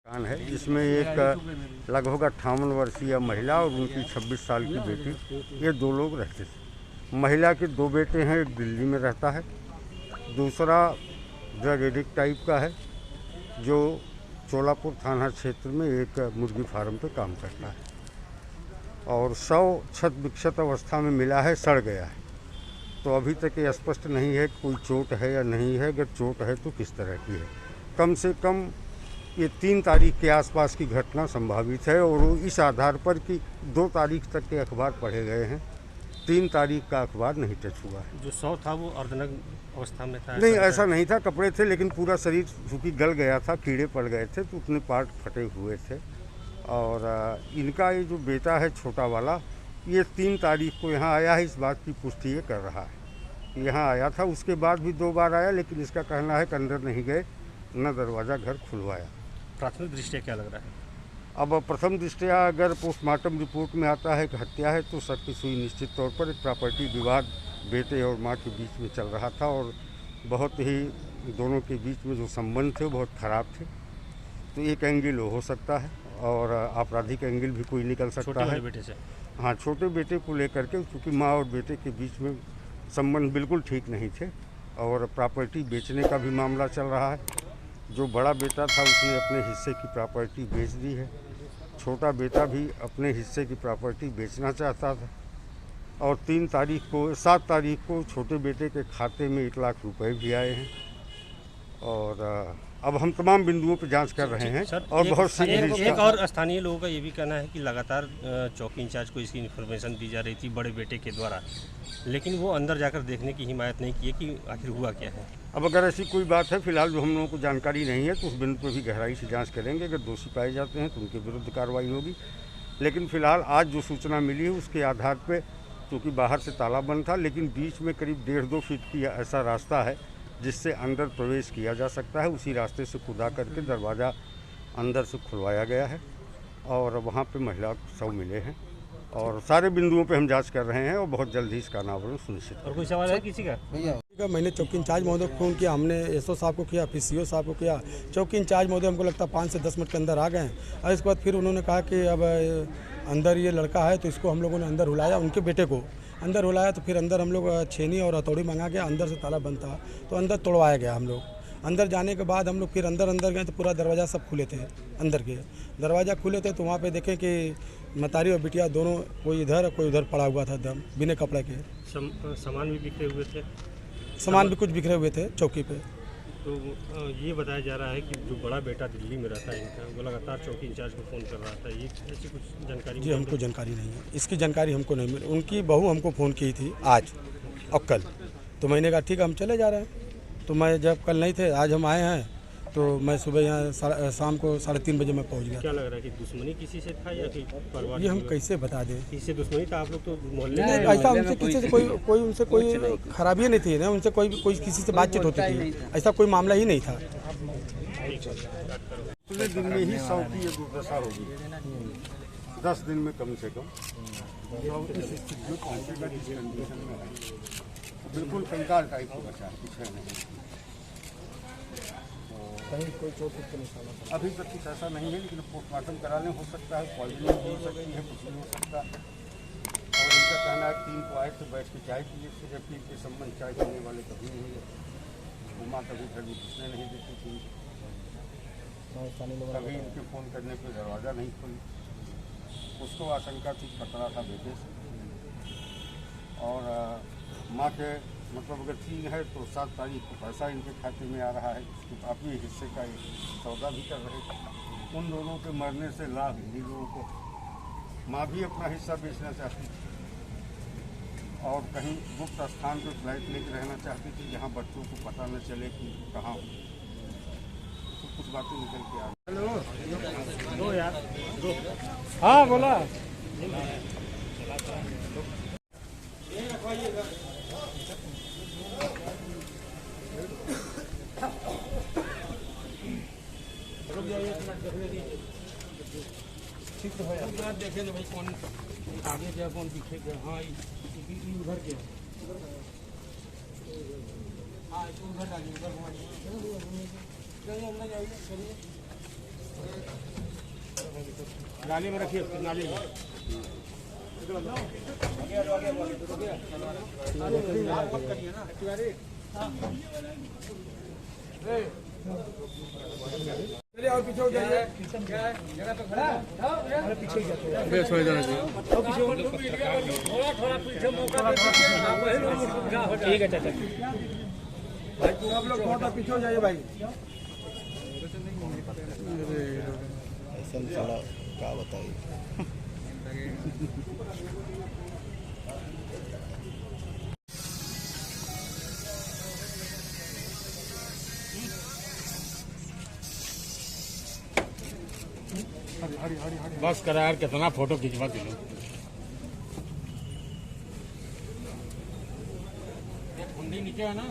है जिसमें एक लगभग 58 वर्षीय महिला और उनकी 26 साल की बेटी, ये 2 लोग रहते थे। महिला के 2 बेटे हैं, एक दिल्ली में रहता है, दूसरा ड्रग एडिक्ट टाइप का है जो चोलापुर थाना क्षेत्र में एक मुर्गी फार्म पे काम करता है और शव क्षत विक्षत अवस्था में मिला है, सड़ गया है। तो अभी तक ये स्पष्ट नहीं है कि कोई चोट है या नहीं है, अगर चोट है तो किस तरह की है। कम से कम ये 3 तारीख के आसपास की घटना संभावित है और इस आधार पर कि 2 तारीख तक के अखबार पढ़े गए हैं, 3 तारीख का अखबार नहीं टच हुआ है। जो शव था वो अर्धनग्न अवस्था में था? नहीं, ऐसा नहीं था, कपड़े थे लेकिन पूरा शरीर चूँकि गल गया था, कीड़े पड़ गए थे तो उतने पार्ट फटे हुए थे। और इनका ये जो बेटा है छोटा वाला, ये 3 तारीख को यहाँ आया है, इस बात की पुष्टि ये कर रहा है। यहाँ आया था, उसके बाद भी 2 बार आया, लेकिन इसका कहना है कि अंदर नहीं गए, न दरवाज़ा घर खुलवाया। प्राथमिक दृष्टया क्या लग रहा है? अब प्रथम दृष्टया अगर पोस्टमार्टम रिपोर्ट में आता है कि हत्या है तो शक की सुई निश्चित तौर पर एक प्रॉपर्टी विवाद बेटे और माँ के बीच में चल रहा था और बहुत ही दोनों के बीच में जो संबंध थे वो बहुत ख़राब थे। तो एक एंगल हो सकता है और आपराधिक एंगल भी कोई निकल सकता है। बेटे से? हाँ, छोटे बेटे को लेकर के, क्योंकि माँ और बेटे के बीच में संबंध बिल्कुल ठीक नहीं थे और प्रॉपर्टी बेचने का भी मामला चल रहा है। जो बड़ा बेटा था उसने अपने हिस्से की प्रॉपर्टी बेच दी है, छोटा बेटा भी अपने हिस्से की प्रॉपर्टी बेचना चाहता था और 7 तारीख को छोटे बेटे के खाते में 1 लाख रुपए भी आए हैं। और अब हम तमाम बिंदुओं पर जांच कर रहे हैं और बहुत सी एक और स्थानीय लोगों का ये भी कहना है कि लगातार चौकी इंचार्ज को इसकी इन्फॉर्मेशन दी जा रही थी बड़े बेटे के द्वारा, लेकिन वो अंदर जाकर देखने की हिमायत नहीं की कि आखिर हुआ क्या है। अब अगर ऐसी कोई बात है, फिलहाल जो हम लोगों को जानकारी नहीं है, तो उस बिंदु पर भी गहराई से जांच करेंगे। अगर दोषी पाए जाते हैं तो उनके विरुद्ध कार्रवाई होगी। लेकिन फिलहाल आज जो सूचना मिली है उसके आधार पर, क्योंकि बाहर से ताला बंद था लेकिन बीच में करीब 1.5-2 फीट की ऐसा रास्ता है जिससे अंदर प्रवेश किया जा सकता है, उसी रास्ते से खुदा करके दरवाज़ा अंदर से खुलवाया गया है और वहाँ पे महिला शव मिले हैं और सारे बिंदुओं पे हम जांच कर रहे हैं और बहुत जल्द ही इसका अनावरण सुनिश्चित। और कोई सवाल है किसी का? भैया मैंने चौकी इंचार्ज महोदय को फ़ोन किया, हमने एसओ साहब को किया, फिर सीओ साहब को किया। चौकी इंचार्ज महोदय हमको लगता है 5 से 10 मिनट के अंदर आ गए हैं और इसके बाद फिर उन्होंने कहा कि अब अंदर ये लड़का है तो इसको हम लोगों ने अंदर बुलाया, उनके बेटे को अंदर बुलाया। तो फिर अंदर हम लोग छेनी और हथौड़ी मंगा के, अंदर से ताला बंद था तो अंदर तोड़वाया गया। हम लोग अंदर जाने के बाद हम लोग फिर अंदर गए तो पूरा दरवाज़ा सब खुले थे, अंदर के दरवाज़ा खुले थे। तो वहाँ पे देखें कि मतारी और बिटिया दोनों, कोई इधर कोई उधर पड़ा हुआ था दम बिना कपड़े के। सामान भी बिखरे हुए थे? सामान भी कुछ बिखरे हुए थे चौकी पे। तो ये बताया जा रहा है कि जो बड़ा बेटा दिल्ली में रहता है इनका, वो लगातार चौकी इंचार्ज को फ़ोन कर रहा था, ये ऐसी कुछ जानकारी? जी हमको जानकारी नहीं है, इसकी जानकारी हमको नहीं मिली। उनकी बहू हमको फ़ोन की थी आज और कल, तो मैंने कहा ठीक है हम चले जा रहे हैं। तो मैं जब कल नहीं थे, आज हम आए हैं, तो मैं सुबह यहाँ शाम को 3:30 बजे मैं पहुँच गया। क्या लग रहा है कि दुश्मनी किसी से था या कि परिवार? ये हम कैसे बता दें, किसी दुश्मनी था? आप लोग तो मोहल्ले नहीं, ऐसा उनसे किसी से कोई उनसे कोई खराबी नहीं थी ना, उनसे कोई किसी से बातचीत होती थी, ऐसा कोई मामला ही नहीं था। पूरे दिन में ही 100 की ये दुर्दशा होगी, 10 दिन में कम से कम इस स्थिति में पहुँचेगा जिस कंडीशन में है। बिल्कुल कंकाल टाइप को बचा, कुछ है नहीं। कहीं कोई चोट के निशान अभी तक कुछ ऐसा नहीं है, लेकिन पोस्टमार्टम कराने हो सकता है, पॉइजनिंग हो सकती है, कुछ भी हो सकता है। और इनका कहना है 3 को आए थे बैठ के चाय पिए थे, जबकि इनके संबंध चाय पीने वाले कभी नहीं है। उमा कभी घर में घुसने नहीं देती थी, कभी इनके फ़ोन करने पर दरवाज़ा नहीं खोली। उसको आशंका थी, खतरा था बेटे से। और माँ के मतलब अगर 3 है तो 7 तारीख को पैसा इनके खाते में आ रहा है, उसके काफ़ी हिस्से का एक सौदा भी कर रहे थे। उन दोनों के मरने से लाभ इन्हीं लोगों को। माँ भी अपना हिस्सा बेचना चाहती थी और कहीं गुप्त स्थान पर फ्लैट लेकर रहना चाहती थी जहाँ बच्चों को पता न चले कि कहाँ हो। तो कुछ बातें निकल के आ गई। हेलो दो यार दो। हाँ बोला। ठीक तो है, देखे भाई कौन आगे क्या कौन दिखेगा। हाँ उधर के नाली में रखिए, नाली में। चलिए और पीछे हो जाइए। जगह तो खड़ा है, पीछे बेस हो जाना चाहिए। थोड़ा पीछे मौका ठीक है चाचा। भाई आप लोग थोड़ा पीछे हो जाइए भाई। ऐसा साला क्या बताइए। बस करा यार, कितना फोटो खिंचवा दिलो। नीचे है ना,